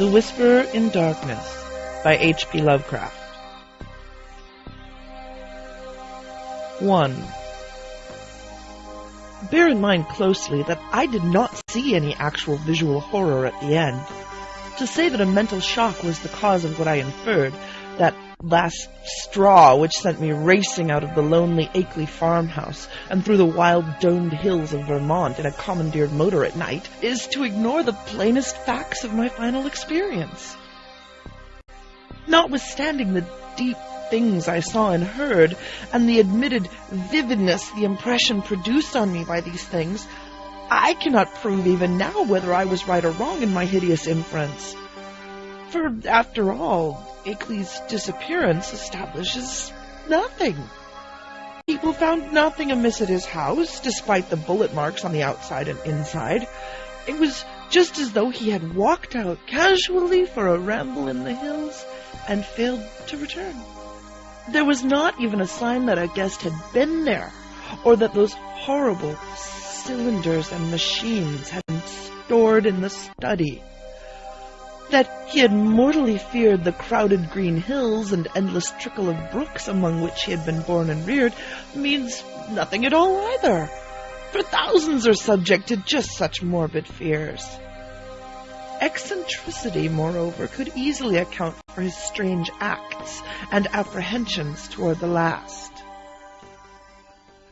The Whisperer in Darkness by H.P. Lovecraft. 1. Bear in mind closely that I did not see any actual visual horror at the end. To say that a mental shock was the cause of what I inferred, that last straw which sent me racing out of the lonely Akeley farmhouse and through the wild domed hills of Vermont in a commandeered motor at night, is to ignore the plainest facts of my final experience. Notwithstanding the deep things I saw and heard, and the admitted vividness the impression produced on me by these things, I cannot prove even now whether I was right or wrong in my hideous inference. For, after all, Akeley's disappearance establishes nothing. People found nothing amiss at his house, despite the bullet marks on the outside and inside. It was just as though he had walked out casually for a ramble in the hills and failed to return. There was not even a sign that a guest had been there, or that those horrible cylinders and machines had been stored in the study. That he had mortally feared the crowded green hills and endless trickle of brooks among which he had been born and reared means nothing at all either, for thousands are subject to just such morbid fears. Eccentricity, moreover, could easily account for his strange acts and apprehensions toward the last.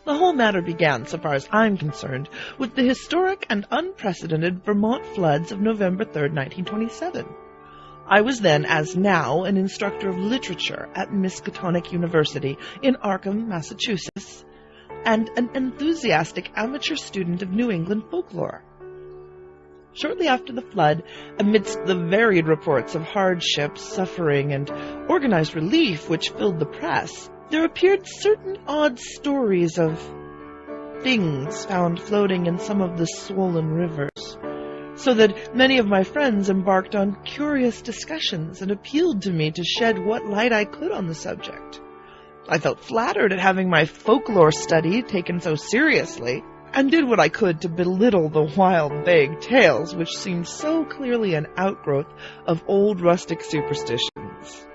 The whole matter began, so far as I'm concerned, with the historic and unprecedented Vermont floods of November 3rd, 1927. I was then, as now, an instructor of literature at Miskatonic University in Arkham, Massachusetts, and an enthusiastic amateur student of New England folklore. Shortly after the flood, amidst the varied reports of hardships, suffering, and organized relief which filled the press, there appeared certain odd stories of things found floating in some of the swollen rivers, so that many of my friends embarked on curious discussions and appealed to me to shed what light I could on the subject. I felt flattered at having my folklore study taken so seriously, and did what I could to belittle the wild, vague tales which seemed so clearly an outgrowth of old rustic superstitions.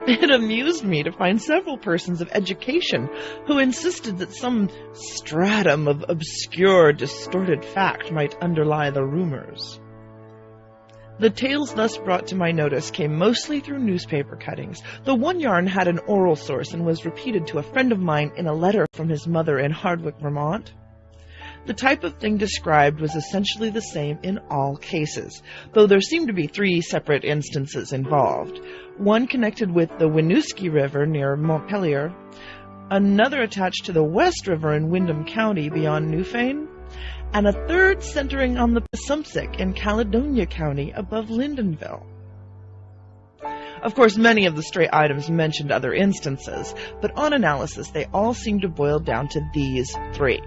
It amused me to find several persons of education who insisted that some stratum of obscure, distorted fact might underlie the rumors. The tales thus brought to my notice came mostly through newspaper cuttings, though one yarn had an oral source and was repeated to a friend of mine in a letter from his mother in Hardwick, Vermont. The type of thing described was essentially the same in all cases, though there seemed to be 3 separate instances involved. One connected with the Winooski River near Montpelier, another attached to the West River in Windham County beyond Newfane, and a third centering on the Passumpsic in Caledonia County above Lyndonville. Of course, many of the stray items mentioned other instances, but on analysis they all seemed to boil down to these 3.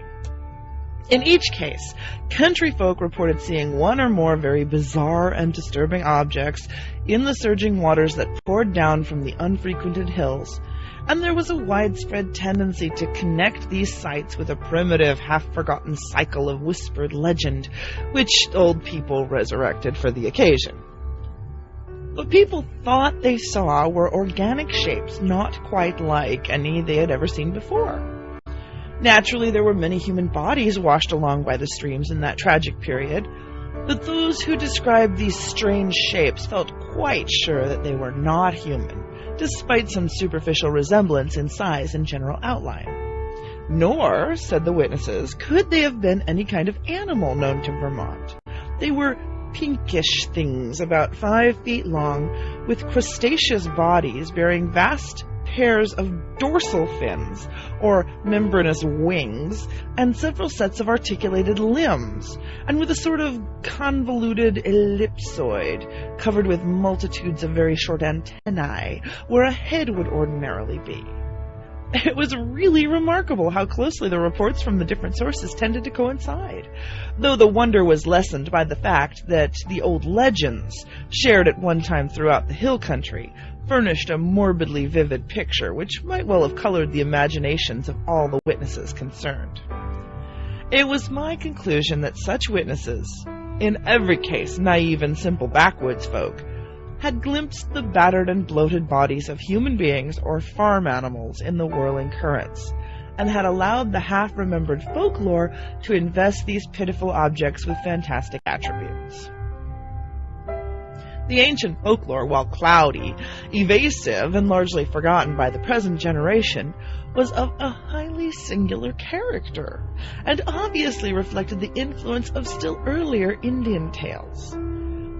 In each case, country folk reported seeing one or more very bizarre and disturbing objects in the surging waters that poured down from the unfrequented hills, and there was a widespread tendency to connect these sights with a primitive, half-forgotten cycle of whispered legend, which old people resurrected for the occasion. What people thought they saw were organic shapes not quite like any they had ever seen before. Naturally, there were many human bodies washed along by the streams in that tragic period, but those who described these strange shapes felt quite sure that they were not human, despite some superficial resemblance in size and general outline. Nor, said the witnesses, could they have been any kind of animal known to Vermont. They were pinkish things about 5 feet long, with crustaceous bodies bearing vast pairs of dorsal fins, or membranous wings, and several sets of articulated limbs, and with a sort of convoluted ellipsoid, covered with multitudes of very short antennae, where a head would ordinarily be. It was really remarkable how closely the reports from the different sources tended to coincide, though the wonder was lessened by the fact that the old legends, shared at one time throughout the hill country, furnished a morbidly vivid picture which might well have colored the imaginations of all the witnesses concerned. It was my conclusion that such witnesses, in every case naive and simple backwoods folk, had glimpsed the battered and bloated bodies of human beings or farm animals in the whirling currents, and had allowed the half-remembered folklore to invest these pitiful objects with fantastic attributes. The ancient folklore, while cloudy, evasive, and largely forgotten by the present generation, was of a highly singular character, and obviously reflected the influence of still earlier Indian tales.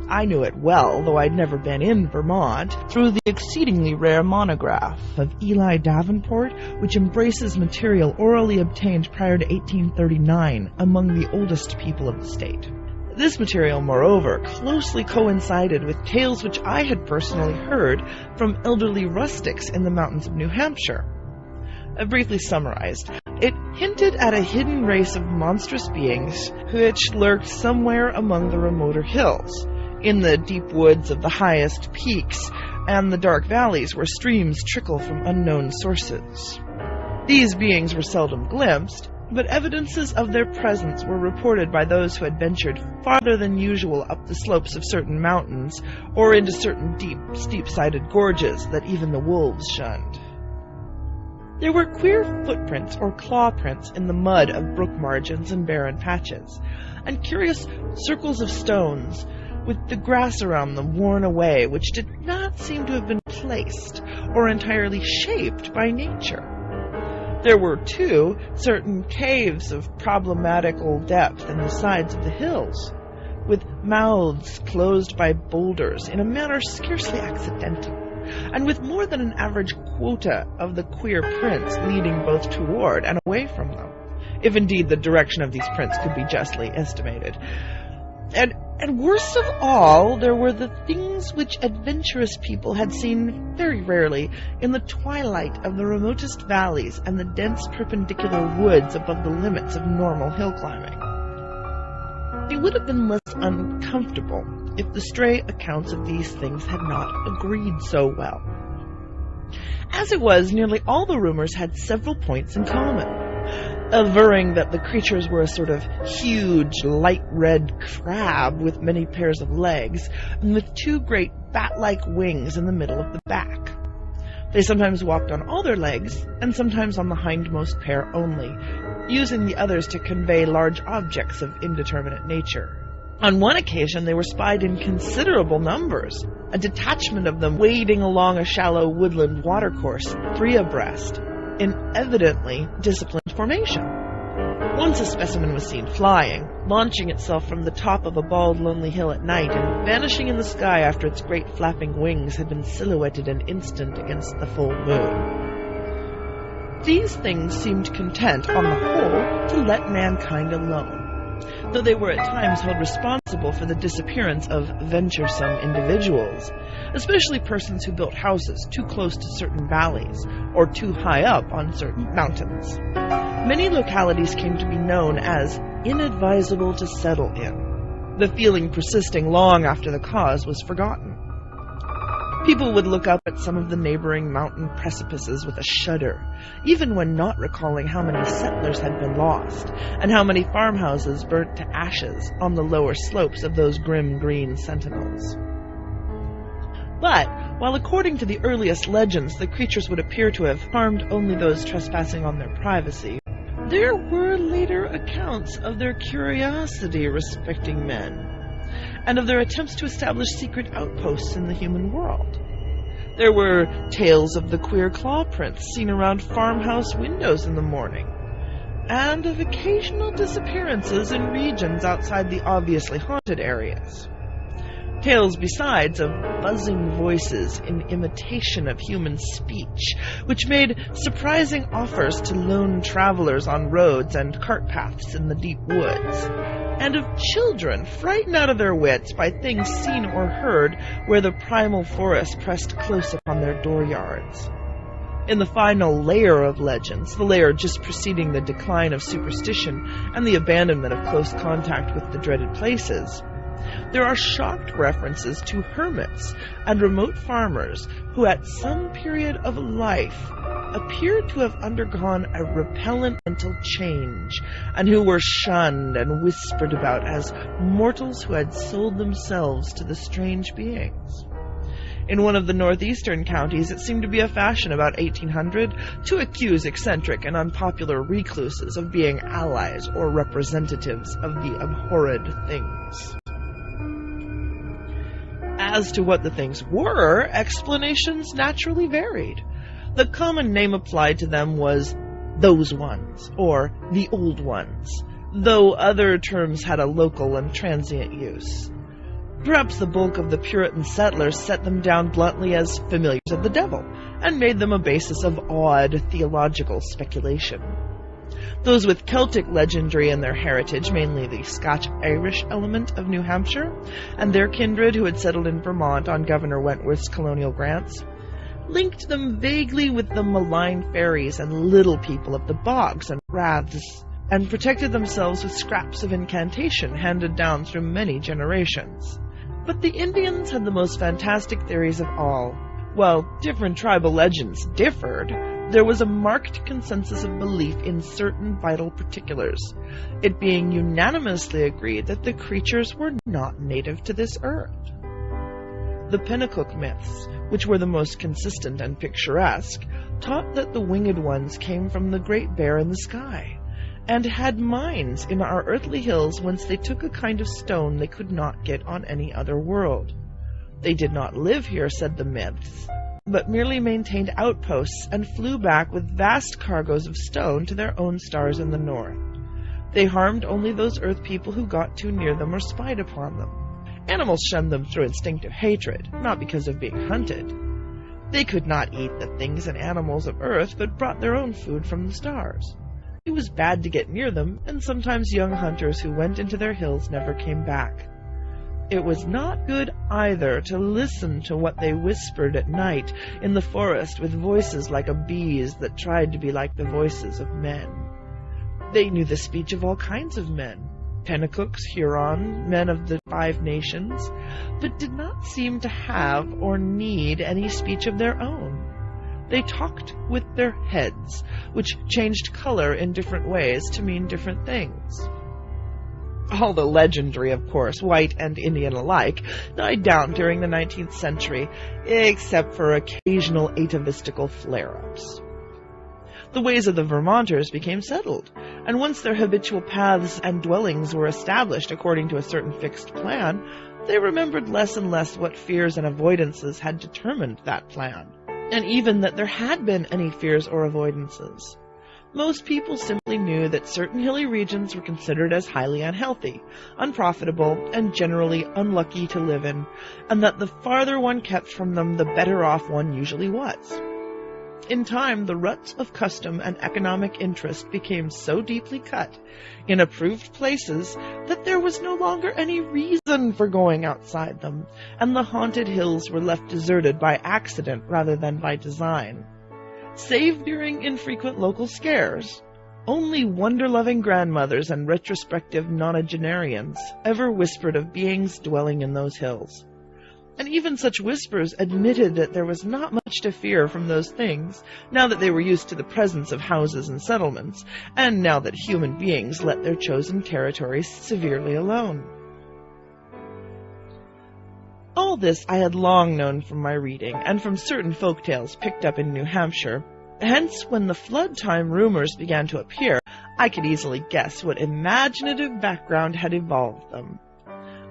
I knew it well, though I'd never been in Vermont, through the exceedingly rare monograph of Eli Davenport, which embraces material orally obtained prior to 1839 among the oldest people of the state. This material, moreover, closely coincided with tales which I had personally heard from elderly rustics in the mountains of New Hampshire. Briefly summarized, it hinted at a hidden race of monstrous beings which lurked somewhere among the remoter hills, in the deep woods of the highest peaks, and the dark valleys where streams trickle from unknown sources. These beings were seldom glimpsed, but evidences of their presence were reported by those who had ventured farther than usual up the slopes of certain mountains, or into certain deep, steep-sided gorges that even the wolves shunned. There were queer footprints or claw prints in the mud of brook margins and barren patches, and curious circles of stones, with the grass around them worn away, which did not seem to have been placed or entirely shaped by nature. There were, too, certain caves of problematical depth in the sides of the hills, with mouths closed by boulders in a manner scarcely accidental, and with more than an average quota of the queer prints leading both toward and away from them, if indeed the direction of these prints could be justly estimated. And worst of all, there were the things which adventurous people had seen very rarely in the twilight of the remotest valleys and the dense perpendicular woods above the limits of normal hill climbing. They would have been less uncomfortable if the stray accounts of these things had not agreed so well. As it was, nearly all the rumors had several points in common, averring that the creatures were a sort of huge, light red crab with many pairs of legs, and with two great bat-like wings in the middle of the back. They sometimes walked on all their legs, and sometimes on the hindmost pair only, using the others to convey large objects of indeterminate nature. On one occasion they were spied in considerable numbers, a detachment of them wading along a shallow woodland watercourse, 3 abreast, in evidently disciplined formation. Once a specimen was seen flying, launching itself from the top of a bald, lonely hill at night and vanishing in the sky after its great flapping wings had been silhouetted an instant against the full moon. These things seemed content, on the whole, to let mankind alone, though they were at times held responsible for the disappearance of venturesome individuals, especially persons who built houses too close to certain valleys or too high up on certain mountains. Many localities came to be known as inadvisable to settle in, the feeling persisting long after the cause was forgotten. People would look up at some of the neighboring mountain precipices with a shudder, even when not recalling how many settlers had been lost, and how many farmhouses burnt to ashes on the lower slopes of those grim green sentinels. But, while according to the earliest legends the creatures would appear to have harmed only those trespassing on their privacy, there were later accounts of their curiosity respecting men, and of their attempts to establish secret outposts in the human world. There were tales of the queer claw prints seen around farmhouse windows in the morning, and of occasional disappearances in regions outside the obviously haunted areas. Tales besides of buzzing voices in imitation of human speech, which made surprising offers to lone travelers on roads and cart paths in the deep woods, and of children frightened out of their wits by things seen or heard where the primal forest pressed close upon their dooryards. In the final layer of legends, the layer just preceding the decline of superstition and the abandonment of close contact with the dreaded places, there are shocked references to hermits and remote farmers who at some period of life appeared to have undergone a repellent mental change, and who were shunned and whispered about as mortals who had sold themselves to the strange beings. In one of the northeastern counties, it seemed to be a fashion about 1800 to accuse eccentric and unpopular recluses of being allies or representatives of the abhorred things. As to what the things were, explanations naturally varied. The common name applied to them was those ones, or the old ones, though other terms had a local and transient use. Perhaps the bulk of the Puritan settlers set them down bluntly as familiars of the devil, and made them a basis of odd theological speculation. Those with Celtic legendary in their heritage, mainly the Scotch-Irish element of New Hampshire, and their kindred who had settled in Vermont on Governor Wentworth's colonial grants, linked them vaguely with the malign fairies and little people of the bogs and raths, and protected themselves with scraps of incantation handed down through many generations. But the Indians had the most fantastic theories of all. While different tribal legends differed, there was a marked consensus of belief in certain vital particulars, it being unanimously agreed that the creatures were not native to this earth. The Pennacook myths, which were the most consistent and picturesque, taught that the winged ones came from the Great Bear in the sky, and had mines in our earthly hills whence they took a kind of stone they could not get on any other world. They did not live here, said the myths, but merely maintained outposts and flew back with vast cargoes of stone to their own stars in the north. They harmed only those earth people who got too near them or spied upon them. Animals shunned them through instinctive hatred, not because of being hunted. They could not eat the things and animals of earth, but brought their own food from the stars. It was bad to get near them, and sometimes young hunters who went into their hills never came back. It was not good either to listen to what they whispered at night in the forest with voices like a bee's that tried to be like the voices of men. They knew the speech of all kinds of men, Pennacooks, Huron, men of the 5 nations, but did not seem to have or need any speech of their own. They talked with their heads, which changed color in different ways to mean different things. All the legendary, of course, white and Indian alike, died down during the 19th century, except for occasional atavistical flare-ups. The ways of the Vermonters became settled, and once their habitual paths and dwellings were established according to a certain fixed plan, they remembered less and less what fears and avoidances had determined that plan, and even that there had been any fears or avoidances. Most people simply knew that certain hilly regions were considered as highly unhealthy, unprofitable, and generally unlucky to live in, and that the farther one kept from them, the better off one usually was. In time, the ruts of custom and economic interest became so deeply cut in approved places that there was no longer any reason for going outside them, and the haunted hills were left deserted by accident rather than by design. Save during infrequent local scares, only wonder-loving grandmothers and retrospective nonagenarians ever whispered of beings dwelling in those hills. And even such whispers admitted that there was not much to fear from those things, now that they were used to the presence of houses and settlements, and now that human beings let their chosen territories severely alone. All this I had long known from my reading, and from certain folk tales picked up in New Hampshire. Hence, when the flood-time rumors began to appear, I could easily guess what imaginative background had evolved them.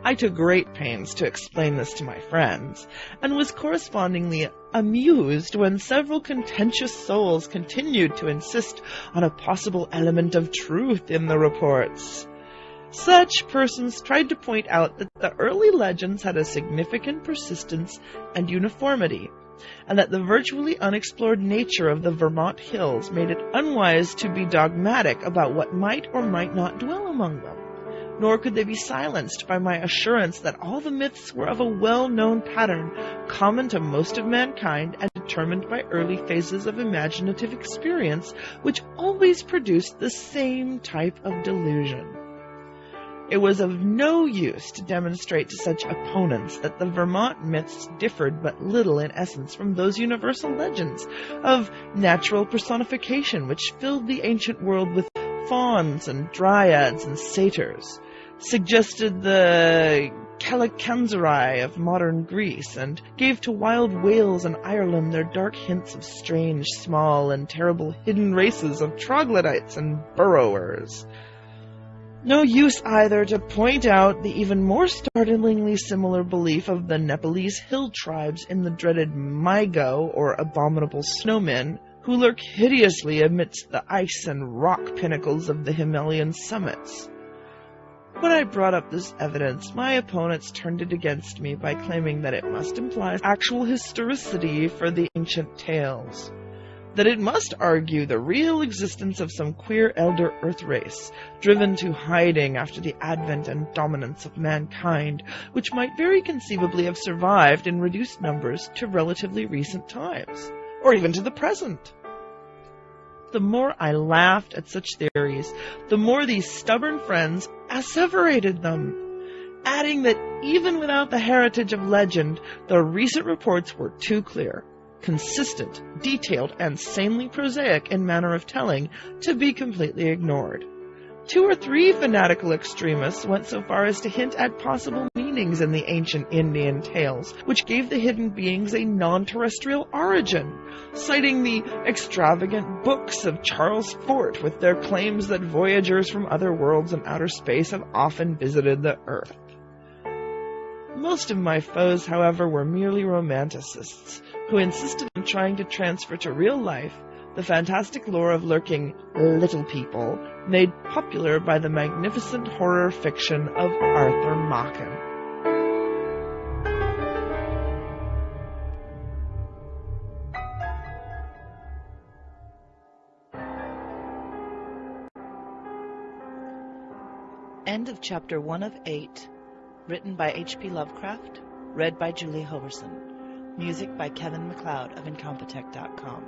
I took great pains to explain this to my friends, and was correspondingly amused when several contentious souls continued to insist on a possible element of truth in the reports. Such persons tried to point out that the early legends had a significant persistence and uniformity, and that the virtually unexplored nature of the Vermont hills made it unwise to be dogmatic about what might or might not dwell among them. Nor could they be silenced by my assurance that all the myths were of a well-known pattern, common to most of mankind and determined by early phases of imaginative experience, which always produced the same type of delusion. It was of no use to demonstrate to such opponents that the Vermont myths differed but little in essence from those universal legends of natural personification which filled the ancient world with fauns and dryads and satyrs. suggested the Calicanzari of modern Greece, and gave to wild Wales and Ireland their dark hints of strange, small, and terrible hidden races of troglodytes and burrowers. No use either to point out the even more startlingly similar belief of the Nepalese hill tribes in the dreaded Maigo, or abominable snowmen, who lurk hideously amidst the ice and rock pinnacles of the Himalayan summits. When I brought up this evidence, my opponents turned it against me by claiming that it must imply actual historicity for the ancient tales, that it must argue the real existence of some queer elder Earth race, driven to hiding after the advent and dominance of mankind, which might very conceivably have survived in reduced numbers to relatively recent times, or even to the present. The more I laughed at such theories, the more these stubborn friends asseverated them, adding that even without the heritage of legend, the recent reports were too clear, consistent, detailed, and sanely prosaic in manner of telling to be completely ignored. 2 or 3 fanatical extremists went so far as to hint at possible meanings in the ancient Indian tales, which gave the hidden beings a non-terrestrial origin, citing the extravagant books of Charles Fort with their claims that voyagers from other worlds and outer space have often visited the Earth. Most of my foes, however, were merely romanticists, who insisted on trying to transfer to real life the fantastic lore of lurking little people made popular by the magnificent horror fiction of Arthur Machen. End of Chapter 1 of 8. Written by H.P. Lovecraft. Read by Julie Hoverson. Music by Kevin MacLeod of Incompetech.com.